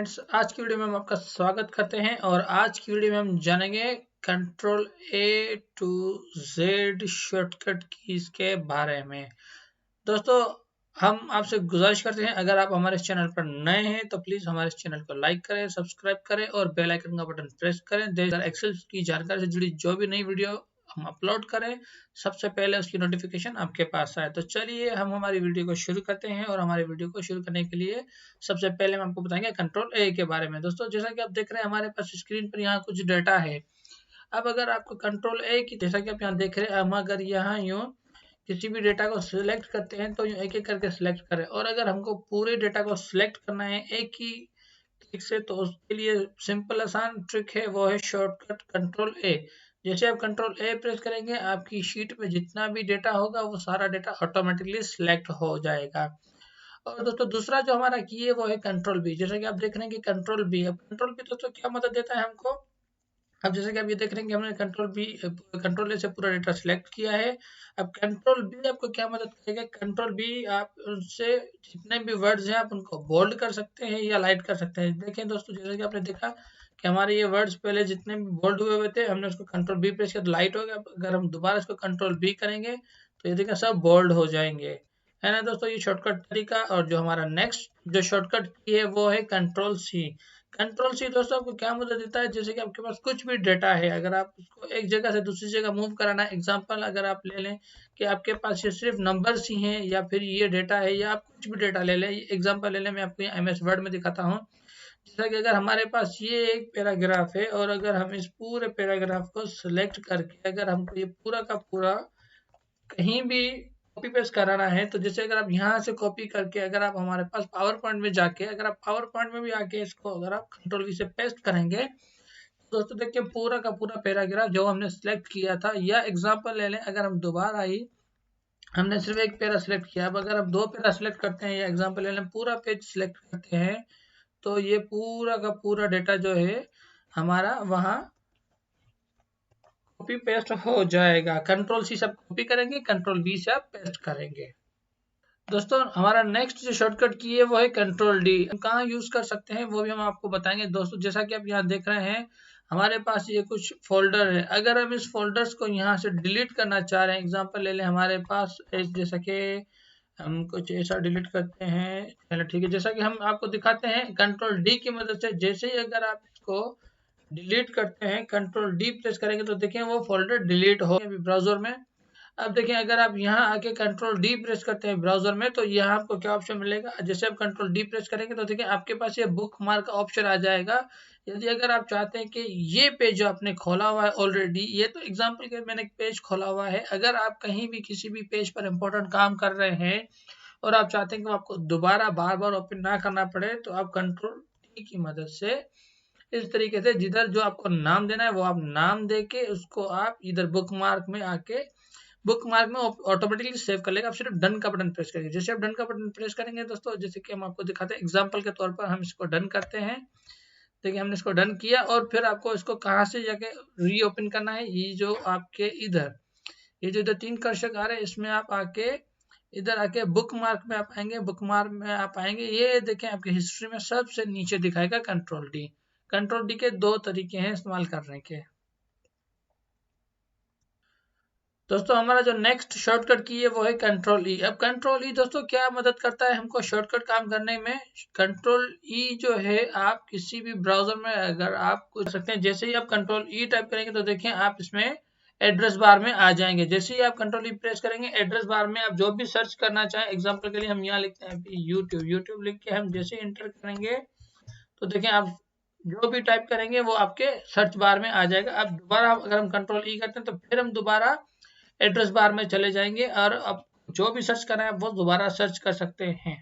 Friends, आज की video में हम आपका स्वागत करते हैं और आज की वीडियो में हम जानेंगे control A to Z shortcut keys के बारे में। दोस्तों, हम आपसे गुजारिश करते हैं, अगर आप हमारे चैनल पर नए हैं तो प्लीज हमारे इस चैनल को लाइक करें, सब्सक्राइब करें और बेल आइकन का बटन प्रेस करें। एक्सेल की जानकारी से जुड़ी जो भी नई वीडियो हम अपलोड करें सबसे पहले उसकी नोटिफिकेशन आपके पास आए। तो चलिए हम हमारी वीडियो को शुरू करते हैं और हमारी वीडियो को शुरू करने के लिए सबसे पहले हम आपको बताएंगे कंट्रोल ए के बारे में। दोस्तों, जैसा कि आप देख रहे हैं हमारे पास स्क्रीन पर यहाँ कुछ डाटा है। अब अगर आपको कंट्रोल ए की, जैसा कि आप यहाँ देख रहे हैं, हम अगर यहाँ यूँ किसी भी डेटा को सिलेक्ट करते हैं तो एक एक करके सिलेक्ट करें, और अगर हमको पूरे डेटा को सिलेक्ट करना है एक ही क्लिक से तो उसके लिए सिंपल आसान ट्रिक है, वो है शॉर्टकट कंट्रोल ए। जैसे आप कंट्रोल ए प्रेस करेंगे आपकी शीट में जितना भी डेटा होगा वो सारा डेटा ऑटोमेटिकली सिलेक्ट हो जाएगा। और दोस्तों, दूसरा जो हमारा की है वो है कंट्रोल बी। जैसे कि आप देख रहे हैं कि कंट्रोल बी, अब कंट्रोल बी दोस्तों क्या मदद देता है हमको। अब जैसे कि आप ये देख रहे हैं कि हमने कंट्रोल ए से पूरा डेटा सिलेक्ट किया है। अब कंट्रोल बी आपको क्या मदद करेगा, कंट्रोल बी आप उनसे जितने भी वर्ड्स हैं आप उनको बोल्ड कर सकते हैं या लाइट कर सकते हैं। देखें दोस्तों, जैसे कि आपने देखा कि हमारे ये वर्ड्स पहले जितने भी बोल्ड हुए हुए थे, हमने उसको कंट्रोल बी प्रेस किया तो लाइट हो गया। अगर हम दोबारा इसको कंट्रोल बी करेंगे तो ये देखें सब बोल्ड हो जाएंगे, है ना दोस्तों, ये शॉर्टकट तरीका। और जो हमारा नेक्स्ट जो शॉर्टकट की है वो है कंट्रोल सी। कंट्रोल सी दोस्तों आपको क्या मदद देता है, जैसे कि आपके पास कुछ भी डेटा है, अगर आप उसको एक जगह से दूसरी जगह मूव कराना है, एग्जांपल अगर आप ले लें कि आपके पास ये सिर्फ नंबर्स ही हैं या फिर ये डेटा है, या आप कुछ भी डेटा ले लें, एग्जांपल ले लें, मैं आपको एमएस वर्ड में दिखाता हूँ। जैसा कि अगर हमारे पास ये एक पैराग्राफ है और अगर हम इस पूरे पैराग्राफ को सिलेक्ट करके अगर हमको ये पूरा का पूरा कहीं भी कॉपी पेस्ट कराना है, तो जैसे अगर आप यहाँ से कॉपी करके अगर आप हमारे पास पावर पॉइंट में जाके अगर आप पावर पॉइंट में भी आके इसको अगर आप कंट्रोल वी से पेस्ट करेंगे तो दोस्तों देखिए पूरा का पूरा पैराग्राफ जो हमने सिलेक्ट किया था, या एग्जांपल ले लें अगर हम दोबारा ही हमने सिर्फ एक पैरा सिलेक्ट किया, अब अगर हम दो पैरा सिलेक्ट करते हैं या एग्जांपल ले लें पूरा पेज सिलेक्ट करते हैं तो ये पूरा का पूरा डेटा जो है हमारा वहाँ कॉपी पेस्ट हो जाएगा। कंट्रोल सी से आप कॉपी करेंगे, कंट्रोल वी से आप पेस्ट करेंगे। दोस्तों, हमारा नेक्स्ट जो शॉर्टकट की है वो है कंट्रोल डी। हम कहाँ यूज कर सकते हैं वो भी हम आपको बताएंगे। दोस्तों, जैसा कि आप यहाँ देख रहे हैं हमारे पास ये कुछ फोल्डर है, अगर हम इस फोल्डर्स को यहाँ से डिलीट करना चाह रहे हैं, एग्जांपल ले लें हमारे पास जैसा कि हम कुछ ऐसा डिलीट करते हैं, चलो ठीक है, जैसा कि हम आपको दिखाते हैं कंट्रोल डी की मदद से जैसे ही अगर आप इसको डिलीट करते हैं कंट्रोल डी प्रेस करेंगे तो देखिए वो फोल्डर डिलीट हो गया ब्राउजर में। अब देखिए अगर आप यहाँ आके कंट्रोल डी प्रेस करते हैं ब्राउजर में तो यहाँ आपको क्या ऑप्शन मिलेगा, जैसे आप कंट्रोल डी प्रेस करेंगे तो देखिए आपके पास ये बुक मार्क का ऑप्शन आ जाएगा। यदि अगर आप चाहते हैं कि ये पेज जो आपने खोला हुआ है ऑलरेडी, ये तो एग्जांपल के मैंने एक पेज खोला हुआ है, अगर आप कहीं भी किसी भी पेज पर इंपॉर्टेंट काम कर रहे हैं और आप चाहते हैं कि आपको दोबारा बार बार ओपन ना करना पड़े, तो आप कंट्रोल डी की मदद से इस तरीके से जिधर जो आपको नाम देना है वो आप नाम दे के उसको आप इधर बुक मार्क में आके बुक मार्क में ऑटोमेटिकली सेव कर लेगा। आप सिर्फ डन का बटन प्रेस करेंगे। जैसे आप डन का बटन प्रेस करेंगे दोस्तों, जैसे कि हम आपको दिखाते हैं एग्जांपल के तौर पर हम इसको डन करते हैं। देखिए हमने इसको डन किया और फिर आपको इसको कहाँ से जाके रीओपन करना है, ये जो आपके इधर ये जो इधर तीन कर्सर आ रहे हैं इसमें आप आके इधर आके बुक मार्क में आप आएंगे, बुक मार्क में आप आएंगे, ये देखें आपके हिस्ट्री में सबसे नीचे दिखाएगा कंट्रोल डी। कंट्रोल डी के दो तरीके हैं इस्तेमाल करने के। दोस्तों, हमारा जो नेक्स्ट शॉर्टकट की है वो है कंट्रोल ई। अब कंट्रोल ई दोस्तों क्या मदद करता है हमको शॉर्टकट काम करने में। कंट्रोल ई जो है आप किसी भी ब्राउजर में अगर आप कर सकते हैं, जैसे ही आप कंट्रोल ई टाइप करेंगे तो देखिए आप इसमें एड्रेस बार में आ जाएंगे। जैसे ही आप कंट्रोल ई प्रेस करेंगे एड्रेस बार में आप जो भी सर्च करना चाहें, एग्जाम्पल के लिए हम यहाँ लिखते हैं यूट्यूब लिख के हम जैसे इंटर करेंगे तो देखिए आप जो भी टाइप करेंगे वो आपके सर्च बार में आ जाएगा। अब दोबारा अगर हम कंट्रोल ई करते हैं तो फिर हम दोबारा एड्रेस बार में चले जाएंगे और अब जो भी सर्च करना है वो दोबारा सर्च कर सकते हैं।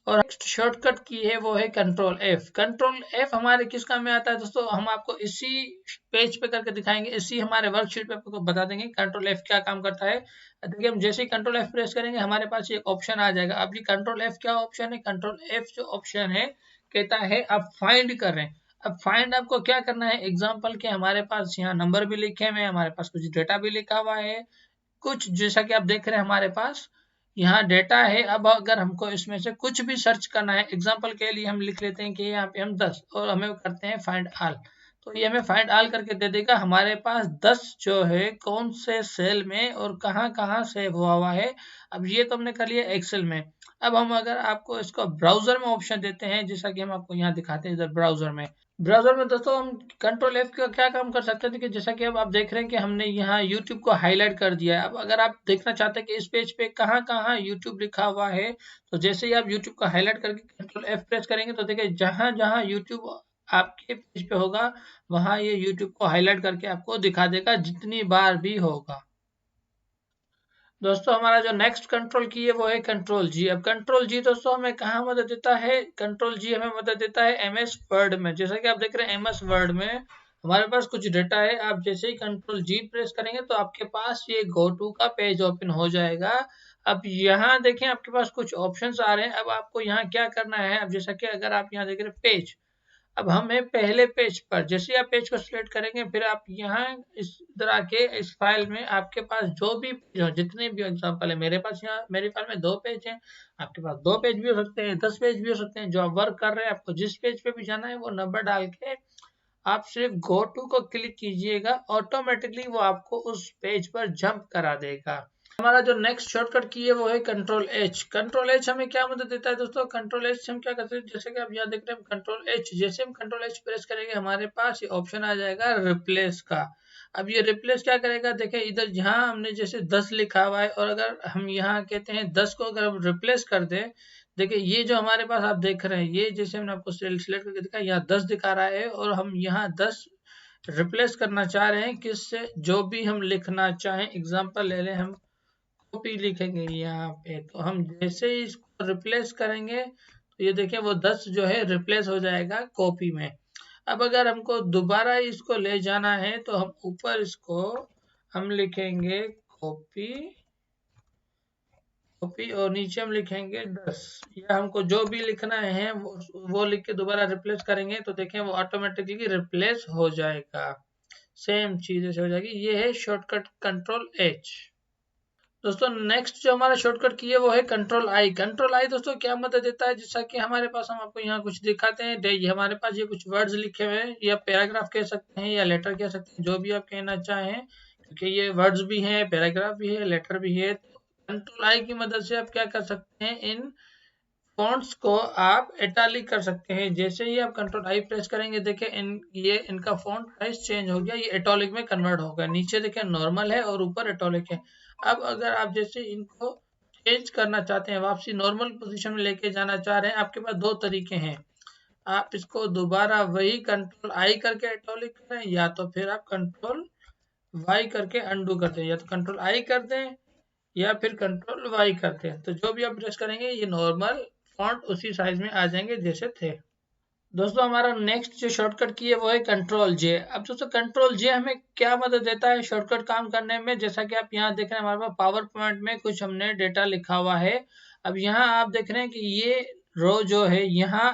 और नेक्स्ट शॉर्टकट की है वो है कंट्रोल एफ। कंट्रोल एफ हमारे किस काम में आता है दोस्तों, हम आपको इसी पेज पे करके दिखाएंगे, इसी हमारे वर्कशीट पे आपको बता देंगे कंट्रोल एफ क्या काम करता है। देखिए हम जैसे ही कंट्रोल एफ प्रेस करेंगे हमारे पास ये ऑप्शन आ जाएगा। अब ये कंट्रोल एफ क्या ऑप्शन है, कंट्रोल एफ जो ऑप्शन है कहता है आप फाइंड कर रहे हैं। अब फाइंड आपको क्या करना है, एग्जाम्पल के हमारे पास यहाँ नंबर भी लिखे हुए हैं, हमारे पास कुछ डेटा भी लिखा हुआ है, कुछ जैसा कि आप देख रहे हैं हमारे पास यहाँ डेटा है। अब अगर हमको इसमें से कुछ भी सर्च करना है, एग्जांपल के लिए हम लिख लेते हैं कि यहाँ पे हम 10 और हमें करते हैं फाइंड ऑल, तो ये हमें फाइंड ऑल करके दे देगा हमारे पास 10 जो है कौन से सेल में और कहाँ कहाँ सेव हुआ है। अब ये तो हमने कर लिया एक्सेल में। अब हम अगर आपको इसको ब्राउजर में ऑप्शन देते हैं, जैसा कि हम आपको यहाँ दिखाते हैं इधर ब्राउजर में दोस्तों हम कंट्रोल F का क्या काम कर सकते हैं कि जैसा कि अब आप देख रहे हैं कि हमने यहाँ YouTube को हाईलाइट कर दिया है। अब अगर आप देखना चाहते हैं कि इस पेज पे कहाँ कहाँ YouTube लिखा हुआ है, तो जैसे ही आप YouTube को हाईलाइट करके कंट्रोल F प्रेस करेंगे तो देखिए जहां जहां YouTube आपके पेज पे होगा वहां ये YouTube को हाईलाइट करके आपको दिखा देगा जितनी बार भी होगा। दोस्तों हमारा जो नेक्स्ट कंट्रोल की है वो है कंट्रोल जी। अब कंट्रोल जी दोस्तों हमें कहाँ मदद देता है? कंट्रोल जी हमें मदद देता है एमएस वर्ड में। जैसा कि आप देख रहे हैं एमएस वर्ड में हमारे पास कुछ डेटा है। आप जैसे ही कंट्रोल जी प्रेस करेंगे तो आपके पास ये गो टू का पेज ओपन हो जाएगा। अब यहाँ देखें आपके पास कुछ ऑप्शंस आ रहे हैं। अब आपको यहाँ क्या करना है? अब जैसा कि अगर आप यहाँ देख रहे हैं पेज, अब हमें पहले पेज पर जैसे आप पेज को सिलेक्ट करेंगे फिर आप यहाँ इस इधर आके इस फाइल में आपके पास जो भी पेज हो, जितने भी एग्जांपल है, मेरे पास यहाँ मेरी फाइल में 2 पेज हैं, आपके पास 2 पेज भी हो सकते हैं, 10 पेज भी हो सकते हैं। जो आप वर्क कर रहे हैं आपको जिस पेज पे भी जाना है वो नंबर डाल के आप सिर्फ गो टू को क्लिक कीजिएगा, ऑटोमेटिकली वो आपको उस पेज पर जंप करा देगा। हमारा जो नेक्स्ट शॉर्टकट की है वो है कंट्रोल एच। कंट्रोल एच हमें क्या मदद देता है दोस्तों? कंट्रोल एच से हम क्या करते हैं, जैसे कि आप यहाँ देख रहे हैं कंट्रोल एच, जैसे हम कंट्रोल एच प्रेस करेंगे हमारे पास ये ऑप्शन आ जाएगा रिप्लेस का। अब ये रिप्लेस क्या करेगा? देखिए इधर जहाँ हमने जैसे 10 लिखा हुआ है और अगर हम यहाँ कहते हैं 10 को अगर हम रिप्लेस कर दें, देखिए ये जो हमारे पास आप देख रहे हैं, ये जैसे हमने आपको सिलेक्ट करके दिखा, यहाँ 10 दिखा रहा है और हम यहाँ 10 रिप्लेस करना चाह रहे हैं किससे? जो भी हम लिखना चाहें। एग्जाम्पल ले लें, हम कॉपी लिखेंगे यहाँ पे, तो हम जैसे ही इसको रिप्लेस करेंगे तो ये देखिए वो 10 जो है रिप्लेस हो जाएगा कॉपी में। अब अगर हमको दोबारा इसको ले जाना है तो हम ऊपर इसको हम लिखेंगे कॉपी कॉपी और नीचे हम लिखेंगे 10, या हमको जो भी लिखना है वो लिख के दोबारा रिप्लेस करेंगे तो देखें वो ऑटोमेटिकली रिप्लेस हो जाएगा। सेम चीज ऐसे हो जाएगी। ये है शॉर्टकट कंट्रोल एच। दोस्तों नेक्स्ट जो हमारा शॉर्टकट की है वो है कंट्रोल आई। कंट्रोल आई दोस्तों क्या मदद देता है? जैसा कि हमारे पास हम आपको यहाँ कुछ दिखाते हैं, ये हमारे पास ये कुछ वर्ड्स लिखे हुए हैं, या पैराग्राफ कह सकते हैं या लेटर कह सकते हैं, जो भी आप कहना चाहें, क्योंकि ये वर्ड्स भी हैं, पैराग्राफ भी है, लेटर भी है। कंट्रोल आई की मदद से आप क्या कर सकते हैं, इन फॉन्ट्स को आप इटैलिक कर सकते हैं। जैसे ही आप कंट्रोल आई प्रेस करेंगे देखिए ये इनका फॉन्ट साइज चेंज हो गया, ये इटैलिक में कन्वर्ट हो गया। नीचे देखिए नॉर्मल है और ऊपर इटैलिक है। अब अगर आप जैसे इनको चेंज करना चाहते हैं, वापसी नॉर्मल पोजीशन में लेके जाना चाह रहे हैं, आपके पास 2 तरीके हैं। आप इसको दोबारा वही कंट्रोल आई करके इटैलिक करें, या तो फिर आप कंट्रोल वाई करके अंडू कर दें, या तो कंट्रोल आई कर दें या फिर कंट्रोल वाई करते हैं, तो जो भी आप प्रेस करेंगे ये नॉर्मल फॉन्ट उसी साइज में आ जाएंगे जैसे थे। दोस्तों हमारा नेक्स्ट जो शॉर्टकट की है वो है कंट्रोल जे। अब दोस्तों कंट्रोल जे हमें क्या मदद देता है शॉर्टकट काम करने में? जैसा कि आप यहाँ देख रहे हैं हमारे पास पावर पॉइंट में कुछ हमने डेटा लिखा हुआ है। अब यहाँ आप देख रहे हैं कि ये रो जो है यहाँ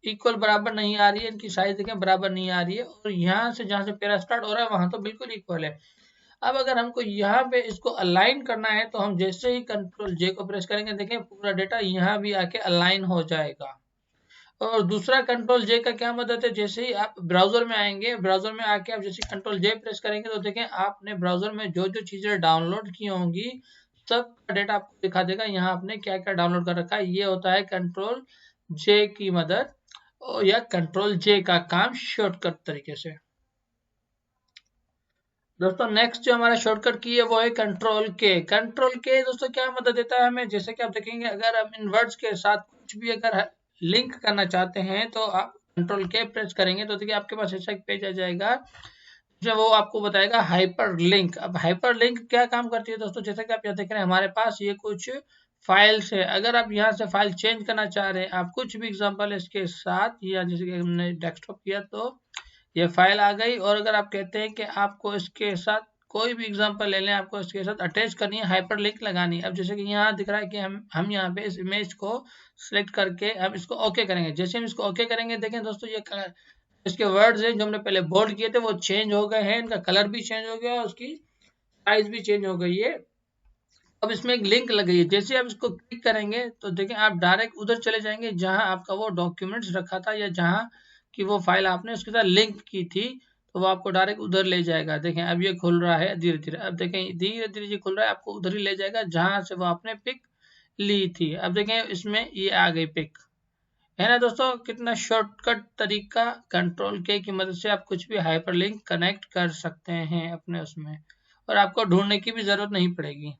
इक्वल बराबर नहीं आ रही है, इनकी साइज देखें बराबर नहीं आ रही है, और यहाँ से जहाँ से पैरा स्टार्ट हो रहा है वहां तो बिल्कुल इक्वल है। अब अगर हमको यहाँ पे इसको अलाइन करना है तो हम जैसे ही कंट्रोल जे को प्रेस करेंगे देखें पूरा डेटा यहाँ भी आके अलाइन हो जाएगा। और दूसरा कंट्रोल जे का क्या मदद है? जैसे ही आप ब्राउजर में आएंगे, ब्राउजर में आके आप जैसे कंट्रोल जे प्रेस करेंगे तो देखें आपने ब्राउजर में जो जो चीजें डाउनलोड की होंगी सब का डेटा आपको दिखा देगा, यहाँ आपने क्या क्या डाउनलोड कर रखा है। ये होता है कंट्रोल जे की मदद, या कंट्रोल जे का काम शॉर्टकट तरीके से। दोस्तों नेक्स्ट जो हमारा शॉर्टकट की है वो है कंट्रोल के। कंट्रोल के दोस्तों क्या मदद देता है हमें? जैसे कि आप देखेंगे अगर हम इन वर्ड्स के साथ कुछ भी अगर लिंक करना चाहते हैं तो आप कंट्रोल के प्रेस करेंगे तो देखिए आपके पास ऐसा एक पेज आ जाएगा जो वो आपको बताएगा हाइपर लिंक। अब हाइपर लिंक क्या काम करती है दोस्तों? जैसे कि आप यहाँ देख रहे हैं हमारे पास ये कुछ फाइल्स है, अगर आप यहाँ से फाइल चेंज करना चाह रहे हैं, आप कुछ भी एग्जांपल इसके साथ, या जैसे कि हमने डेस्कटॉप किया तो ये फाइल आ गई, और अगर आप कहते हैं कि आपको इसके साथ कोई भी एग्जांपल ले लें, आपको इसके साथ अटैच करनी है, हाइपर लिंक लगानी है। अब जैसे कि यहाँ दिख रहा है कि हम यहाँ पे इस इमेज को सिलेक्ट करके हम इसको ओके करेंगे। जैसे हम इसको ओके करेंगे देखें दोस्तों ये इसके वर्ड्स हैं जो हमने पहले बोल्ड किए थे वो चेंज हो गए हैं, इनका कलर भी चेंज हो गया और उसकी साइज भी चेंज हो गई है। अब इसमें एक लिंक लग गई है, जैसे आप इसको क्लिक करेंगे तो देखिए आप डायरेक्ट उधर चले जाएंगे जहां आपका वो डॉक्यूमेंट्स रखा था या जहां की वो फाइल आपने उसके साथ लिंक की थी, तो वो आपको डायरेक्ट उधर ले जाएगा। देखें अब ये खुल रहा है धीरे धीरे, अब देखें धीरे धीरे ये खुल रहा है, आपको उधर ही ले जाएगा जहां से वो आपने पिक ली थी। अब देखें इसमें ये आ गई पिक, है ना दोस्तों। कितना शॉर्टकट तरीका, कंट्रोल के की मदद से आप कुछ भी हाइपरलिंक कनेक्ट कर सकते हैं अपने उसमें, और आपको ढूंढने की भी जरूरत नहीं पड़ेगी।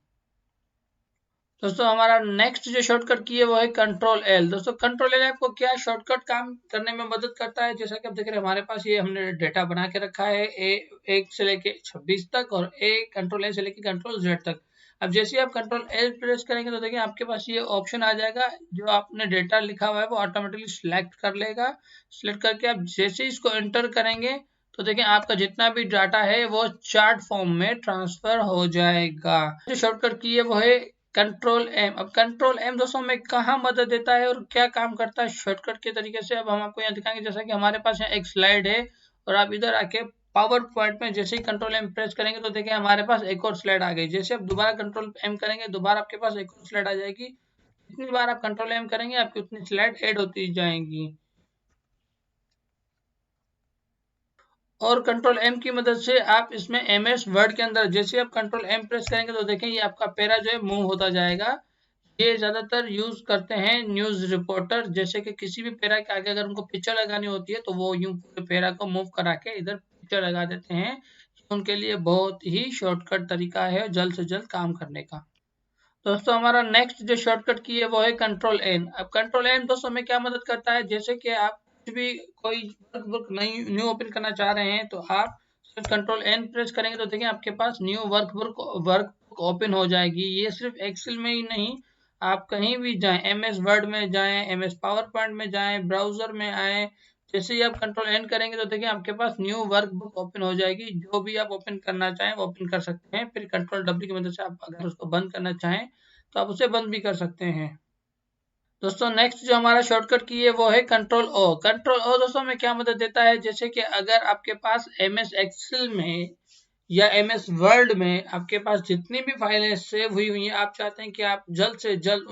दोस्तों हमारा नेक्स्ट जो शॉर्टकट की है वो है कंट्रोल एल। दोस्तों कंट्रोल एल आपको क्या शॉर्टकट काम करने में मदद करता है, जैसा कि आप देख रहे हैं हमारे पास ये हमने डेटा बना के रखा है A1 से लेके 26 तक और कंट्रोल ए से लेके कंट्रोल जेड तक। अब जैसे आप कंट्रोल एल प्रेस करेंगे तो देखिए आपके पास ये ऑप्शन आ जाएगा, जो आपने डेटा लिखा हुआ है वो ऑटोमेटिकली सिलेक्ट कर लेगा। सिलेक्ट करके आप जैसे ही इसको एंटर करेंगे तो देखिए आपका जितना भी डाटा है वो चार्ट फॉर्म में ट्रांसफर हो जाएगा। जो शॉर्टकट की है वो है कंट्रोल एम। अब कंट्रोल एम दोस्तों में कहाँ मदद देता है और क्या काम करता है शॉर्टकट के तरीके से, अब हम आपको यहाँ दिखाएंगे। जैसा कि हमारे पास यहाँ एक स्लाइड है और आप इधर आके पावर पॉइंट में जैसे ही कंट्रोल एम प्रेस करेंगे तो देखिए हमारे पास एक और स्लाइड आ गई। जैसे आप दोबारा कंट्रोल एम करेंगे दोबारा आपके पास एक और स्लाइड आ जाएगी। जितनी बार आप कंट्रोल एम करेंगे आपकी उतनी स्लाइड ऐड होती जाएंगी। और कंट्रोल एम की मदद से आप इसमें एमएस वर्ड के अंदर जैसे आप कंट्रोल एम प्रेस करेंगे तो देखें ये आपका पैरा जो है मूव होता जाएगा। ये ज्यादातर यूज करते हैं न्यूज रिपोर्टर, जैसे कि किसी भी पैरा के आगे अगर उनको पिक्चर लगानी होती है तो वो यूं पूरे पैरा को मूव करा के इधर पिक्चर लगा देते हैं। उनके लिए बहुत ही शॉर्टकट तरीका है जल्द से जल्द काम करने का। दोस्तों हमारा नेक्स्ट जो शॉर्टकट की है वो है कंट्रोल एन। अब कंट्रोल एन दोस्तों हमें क्या मदद करता है, जैसे कि आप कुछ भी कोई वर्कबुक न्यू ओपन करना चाह रहे हैं तो आप सिर्फ कंट्रोल एन प्रेस करेंगे तो देखिए आपके पास न्यू वर्कबुक ओपन हो जाएगी। ये सिर्फ एक्सेल में ही नहीं, आप कहीं भी जाएं, एमएस वर्ड में जाएं, एमएस पावर पॉइंट में जाएं, ब्राउजर में आए, जैसे ही आप कंट्रोल एन करेंगे तो देखिए आपके पास न्यू वर्कबुक ओपन हो जाएगी। जो भी आप ओपन करना चाहें वो ओपन कर सकते हैं। फिर कंट्रोल डब्ल्यू की मदद से आप अगर उसको बंद करना चाहें तो आप उसे बंद भी कर सकते हैं। दोस्तों नेक्स्ट जो हमारा शॉर्टकट की है वो है कंट्रोल ओ। कंट्रोल ओ दोस्तों में क्या मदद देता है, जैसे कि अगर आपके पास एमएस एक्सेल में या एमएस वर्ड में आपके पास जितनी भी फाइलें सेव हुई हुई हैं, आप चाहते हैं कि आप जल्द से जल्द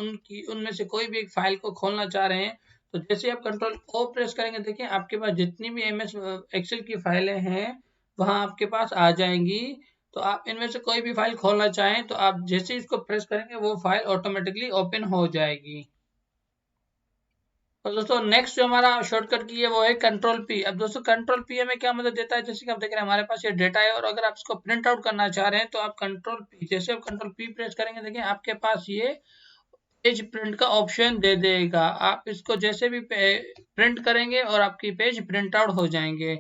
उनमें से कोई भी एक फाइल को खोलना चाह रहे हैं, तो जैसे आप कंट्रोल ओ प्रेस करेंगे देखिए आपके पास जितनी भी एमएस एक्सेल की फाइलें हैं वहां आपके पास आ जाएंगी। तो आप इनमें से कोई भी फाइल खोलना चाहें तो आप जैसे इसको प्रेस करेंगे वो फाइल ऑटोमेटिकली ओपन हो जाएगी। और दोस्तों नेक्स्ट जो हमारा शॉर्टकट की है वो है कंट्रोल पी। अब दोस्तों कंट्रोल पी हमें क्या मदद देता है, जैसे कि आप देख रहे हैं हमारे पास ये डेटा है और अगर आप इसको प्रिंट आउट करना चाह रहे हैं तो आप कंट्रोल पी, जैसे आप कंट्रोल पी प्रेस करेंगे देखिए आपके पास ये पेज प्रिंट का ऑप्शन दे देगा। आप इसको जैसे भी प्रिंट करेंगे और आपकी पेज प्रिंट आउट हो जाएंगे।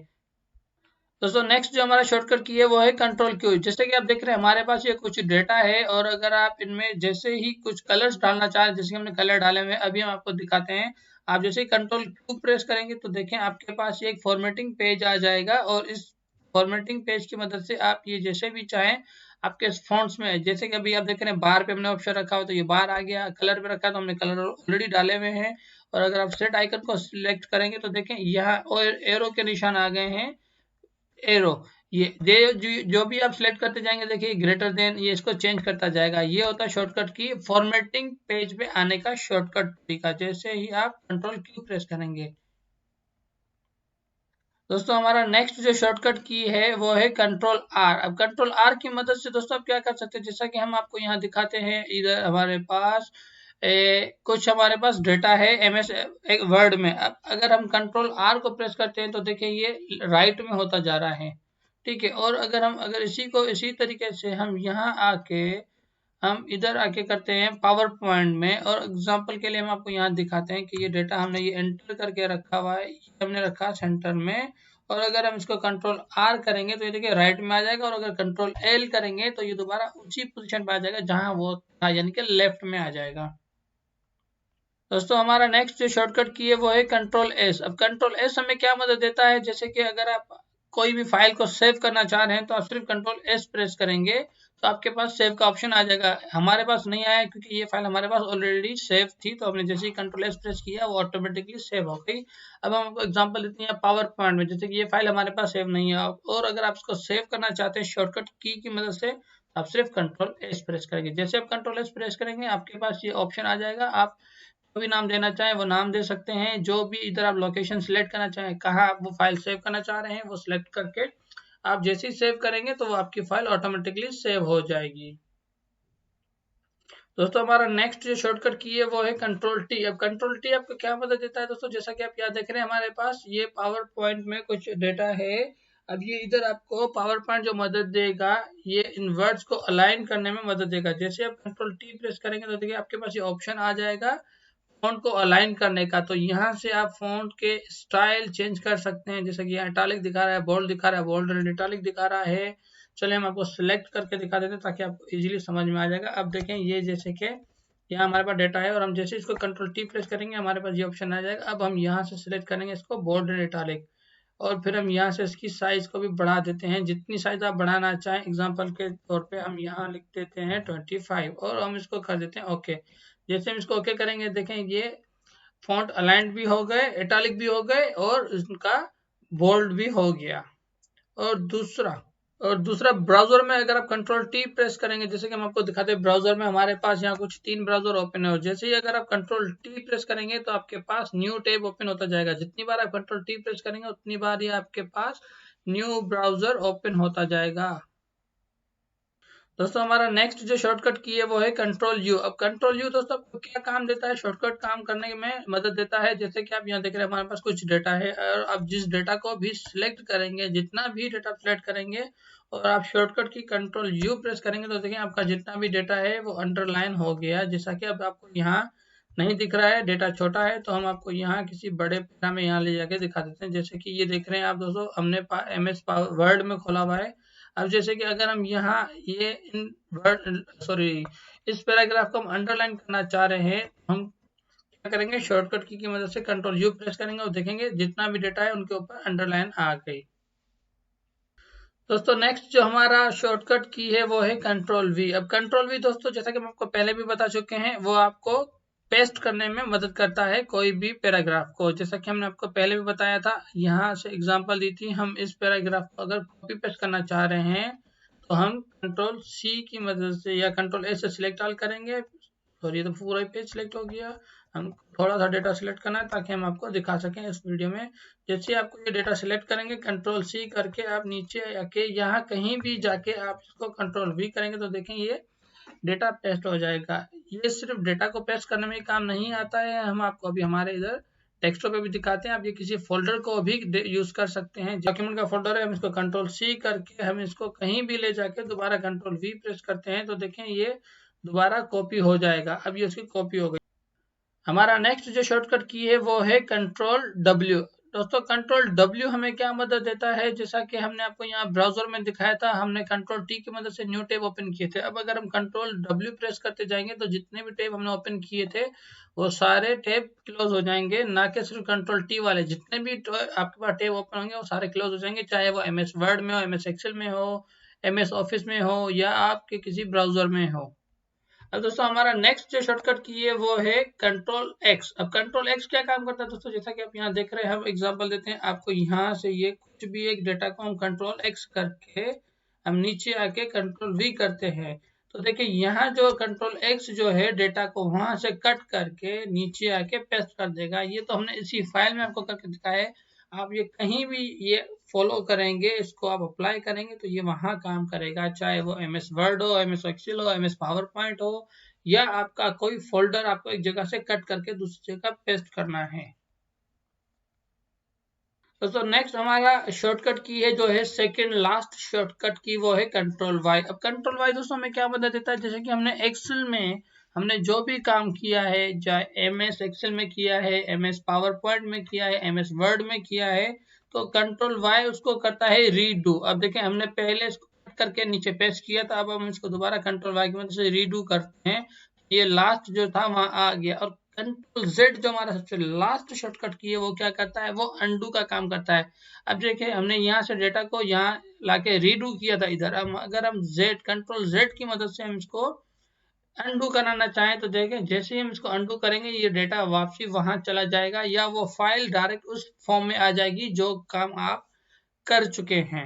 दोस्तों नेक्स्ट जो हमारा शॉर्टकट की है वो है कंट्रोल क्यू। जैसे कि आप देख रहे हैं हमारे पास ये कुछ डेटा है और अगर आप इनमें जैसे ही कुछ कलर्स डालना चाह रहे हैं, जैसे हमने कलर डाले हुए अभी हम आपको दिखाते हैं। आप जैसे ही कंट्रोल क्यू प्रेस करेंगे तो देखें आपके पास ये एक फॉर्मेटिंग पेज आ जाएगा और इस फॉर्मेटिंग पेज की मदद से आप ये जैसे भी चाहें आपके फॉन्ट्स में, जैसे कि अभी आप देख रहे हैं बार पे हमने ऑप्शन रखा हो तो ये बार आ गया, कलर पे रखा तो हमने कलर ऑलरेडी डाले हुए हैं। और अगर आप सेट आइकन को सिलेक्ट करेंगे तो देखें यहाँ और एरो के निशान आ गए हैं, एरो, ये जो भी आप सिलेक्ट करते जाएंगे देखिए ग्रेटर देन ये इसको चेंज करता जाएगा। ये होता है शॉर्टकट की फॉर्मेटिंग पेज पे आने का शॉर्टकट तरीका, जैसे ही आप कंट्रोल क्यू प्रेस करेंगे। दोस्तों हमारा नेक्स्ट जो शॉर्टकट की है वो है कंट्रोल आर। अब कंट्रोल आर की मदद से दोस्तों आप क्या कर सकते हैं, जैसा कि हम आपको यहाँ दिखाते हैं, इधर हमारे पास कुछ हमारे पास डेटा है एमएस एक वर्ड में। अब अगर हम कंट्रोल आर को प्रेस करते हैं तो देखिए ये राइट में होता जा रहा है, ठीक है। और अगर इसी को इसी तरीके से हम यहाँ आके हम इधर आके करते हैं पावर पॉइंट में, और एग्जांपल के लिए हम आपको यहाँ दिखाते हैं कि ये डेटा हमने ये एंटर करके रखा हुआ है, ये हमने रखा सेंटर में। और अगर हम इसको कंट्रोल आर करेंगे तो ये देखिए राइट में आ जाएगा, और अगर कंट्रोल एल करेंगे तो ये दोबारा उसी पोजीशन पे आ जाएगा जहां वो था, यानी कि लेफ्ट में आ जाएगा। दोस्तों हमारा नेक्स्ट जो शॉर्टकट की है वो है कंट्रोल एस। अब कंट्रोल एस हमें क्या मदद देता है, जैसे कि अगर आप कोई भी फाइल को सेव करना चाह रहे हैं तो आप सिर्फ कंट्रोल एस प्रेस करेंगे तो आपके पास सेव का ऑप्शन आ जाएगा। हमारे पास नहीं आया क्योंकि ये फाइल हमारे पास ऑलरेडी सेव थी, तो हमने जैसे ही कंट्रोल एस प्रेस किया वो ऑटोमेटिकली सेव हो गई। अब हम आपको एग्जांपल देते हैं पावर पॉइंट में, जैसे कि ये फाइल हमारे पास सेव नहीं है और अगर आप इसको सेव करना चाहते हैं शॉर्टकट की मदद से आप सिर्फ कंट्रोल एस प्रेस करेंगे। जैसे आप कंट्रोल एस प्रेस करेंगे आपके पास ये ऑप्शन आ जाएगा। आप जो भी नाम देना चाहें वो नाम दे सकते हैं। जो भी इधर आप लोकेशन सिलेक्ट करना चाहें, कहाँ आप वो फाइल सेव करना चाह रहे हैं, वो सिलेक्ट करके आप जैसे ही सेव करेंगे तो वो आपकी फाइल ऑटोमेटिकली सेव हो जाएगी। दोस्तों हमारा नेक्स्ट जो शॉर्टकट की है वो है कंट्रोल टी। अब कंट्रोल टी आपको क्या मदद देता है दोस्तों, जैसा कि आप यहाँ देख रहे हैं हमारे पास ये पावर पॉइंट में कुछ डेटा है। अब ये इधर आपको पावर पॉइंट जो मदद देगा ये इन वर्ड्स को अलाइन करने में मदद देगा। जैसे आप कंट्रोल टी प्रेस करेंगे तो देखिए आपके पास ये ऑप्शन आ जाएगा फॉन्ट को अलाइन करने का। तो यहाँ से आप फॉन्ट के स्टाइल चेंज कर सकते हैं। जैसे कि यहाँ इटालिक दिखा रहा है, बोल्ड दिखा रहा है, बोल्ड एंड इटालिक दिखा रहा है। चलिए हम आपको सिलेक्ट करके दिखा देते हैं ताकि आपको इजीली समझ में आ जाएगा। अब देखें ये जैसे कि यहाँ हमारे पास डेटा है और हम जैसे इसको कंट्रोल टी प्रेस करेंगे हमारे पास ये ऑप्शन आ जाएगा। अब हम यहाँ से सिलेक्ट करेंगे इसको बोल्ड एंड इटालिक और फिर हम यहाँ से इसकी साइज को भी बढ़ा देते हैं। जितनी साइज आप बढ़ाना चाहें, एग्जांपल के तौर पे हम यहाँ लिख देते हैं 25 और हम इसको कर देते हैं ओके। जैसे हम इसको ओके करेंगे देखें ये फॉन्ट अलाइंड भी हो गए, इटालिक भी हो गए और इनका बोल्ड भी हो गया। और दूसरा ब्राउजर में अगर आप कंट्रोल टी प्रेस करेंगे, जैसे कि हम आपको दिखाते हैं ब्राउजर में हमारे पास यहाँ कुछ 3 ब्राउजर ओपन है और जैसे ही अगर आप कंट्रोल टी प्रेस करेंगे तो आपके पास न्यू टैब ओपन होता जाएगा। जितनी बार आप कंट्रोल टी प्रेस करेंगे उतनी बार ही आपके पास न्यू ब्राउजर ओपन होता जाएगा। दोस्तों हमारा नेक्स्ट जो शॉर्टकट की है वो है कंट्रोल यू। अब कंट्रोल यू दोस्तों आपको क्या काम देता है, शॉर्टकट काम करने में मदद देता है। जैसे कि आप यहाँ देख रहे हैं हमारे पास कुछ डेटा है और आप जिस डेटा को भी सिलेक्ट करेंगे, जितना भी डेटा सिलेक्ट करेंगे और आप शॉर्टकट की कंट्रोल यू प्रेस करेंगे तो देखिए आपका जितना भी डेटा है वो अंडरलाइन हो गया। जैसा कि अब आपको यहाँ नहीं दिख रहा है, डेटा छोटा है, तो हम आपको यहाँ किसी बड़े पैरा में यहाँ ले जाके दिखा देते हैं। जैसे कि ये देख रहे हैं आप दोस्तों, हमने MS वर्ड में खोला हुआ है। अब जैसे कि अगर हम यहाँ ये इन वर्ड इस पैराग्राफ को हम अंडरलाइन करना चाह रहे हैं, हम क्या करेंगे, शॉर्टकट की मदद से कंट्रोल यू प्रेस करेंगे और देखेंगे जितना भी डेटा है उनके ऊपर अंडरलाइन आ गई। दोस्तों नेक्स्ट जो हमारा शॉर्टकट की है वो है कंट्रोल वी। अब कंट्रोल वी दोस्तों जैसा कि हम आपको पहले भी बता चुके हैं वो आपको पेस्ट करने में मदद करता है कोई भी पैराग्राफ को। जैसा कि हमने आपको पहले भी बताया था, यहाँ से एग्जांपल दी थी, हम इस पैराग्राफ को अगर कॉपी पेस्ट करना चाह रहे हैं तो हम कंट्रोल सी की मदद से या कंट्रोल ए से सिलेक्ट ऑल करेंगे। और ये तो पूरा ही पेज सिलेक्ट हो गया। हम थोड़ा सा डेटा सिलेक्ट करना है ताकि हम आपको दिखा सकें इस वीडियो में। जैसे आपको ये डेटा सिलेक्ट करेंगे कंट्रोल सी करके आप नीचे आके यहाँ कहीं भी जाके आप इसको कंट्रोल वी करेंगे तो देखें ये डेटा पेस्ट हो जाएगा। ये सिर्फ डेटा को पेस्ट करने में ही काम नहीं आता है, हम आपको अभी हमारे इधर टेक्स्टों पे भी दिखाते हैं। आप ये किसी फोल्डर को भी यूज कर सकते हैं। डॉक्यूमेंट का फोल्डर है, हम इसको कंट्रोल सी करके हम इसको कहीं भी ले जाके दोबारा कंट्रोल वी प्रेस करते हैं तो देखें ये दोबारा कॉपी हो जाएगा। अब ये उसकी कॉपी हो गई। हमारा नेक्स्ट जो शॉर्टकट की है वो है कंट्रोल डब्ल्यू। दोस्तों कंट्रोल डब्ल्यू हमें क्या मदद देता है, जैसा कि हमने आपको यहाँ ब्राउजर में दिखाया था, हमने कंट्रोल टी की मदद से न्यू टैब ओपन किए थे। अब अगर हम कंट्रोल डब्ल्यू प्रेस करते जाएंगे तो जितने भी टैब हमने ओपन किए थे वो सारे टैब क्लोज हो जाएंगे। ना कि सिर्फ कंट्रोल टी वाले, जितने भी आपके पास टैब ओपन होंगे वो सारे क्लोज हो जाएंगे, चाहे वो MS वर्ड में हो, MS एक्सेल में हो, MS ऑफिस में हो या आपके किसी ब्राउजर में हो। अब दोस्तों हमारा नेक्स्ट जो शॉर्टकट की है वो है कंट्रोल एक्स। अब कंट्रोल एक्स क्या काम करता है दोस्तों, जैसा कि आप यहाँ देख रहे हैं, हम एग्जांपल देते हैं आपको। यहाँ से ये कुछ भी एक डेटा को हम कंट्रोल एक्स करके हम नीचे आके कंट्रोल वी करते हैं तो देखिए यहाँ जो कंट्रोल एक्स जो है डेटा को वहां से कट करके नीचे आके पेस्ट कर देगा। ये तो हमने इसी फाइल में आपको करके दिखाया है। आप ये कहीं भी ये फॉलो करेंगे, इसको आप अप्लाई करेंगे तो ये वहां काम करेगा, चाहे वो MS वर्ड हो, MS एक्सेल हो, MS पावर पॉइंट हो या आपका कोई फोल्डर आपको एक जगह से कट करके दूसरी जगह पेस्ट करना है। दोस्तों नेक्स्ट हमारा शॉर्टकट की है जो है सेकंड लास्ट शॉर्टकट की, वो है कंट्रोल वाई। अब कंट्रोल वाई दोस्तों हमें क्या मदद देता है, जैसे कि हमने एक्सेल में हमने जो भी काम किया है, चाहे MS एक्सेल में किया है, MS पावर पॉइंट में किया है, MS वर्ड में किया है, तो कंट्रोल वाई उसको करता है रीडू। अब देखें हमने पहले इसको कट करके नीचे पेस्ट किया था, अब हम इसको दोबारा कंट्रोल वाई की मदद से रीडू करते हैं, ये लास्ट जो था वहां आ गया। और कंट्रोल जेड जो हमारा सबसे लास्ट शॉर्टकट की है वो क्या करता है, वो अनडू का काम करता है। अब देखिए हमने यहाँ से डेटा को यहाँ लाके रीडू किया था इधर, अगर हम कंट्रोल जेड की मदद से हम इसको अनडू कराना चाहें तो देखें जैसे ही हम इसको अनडू करेंगे ये डेटा वापसी वहां चला जाएगा या वो फाइल डायरेक्ट उस फॉर्म में आ जाएगी जो काम आप कर चुके हैं।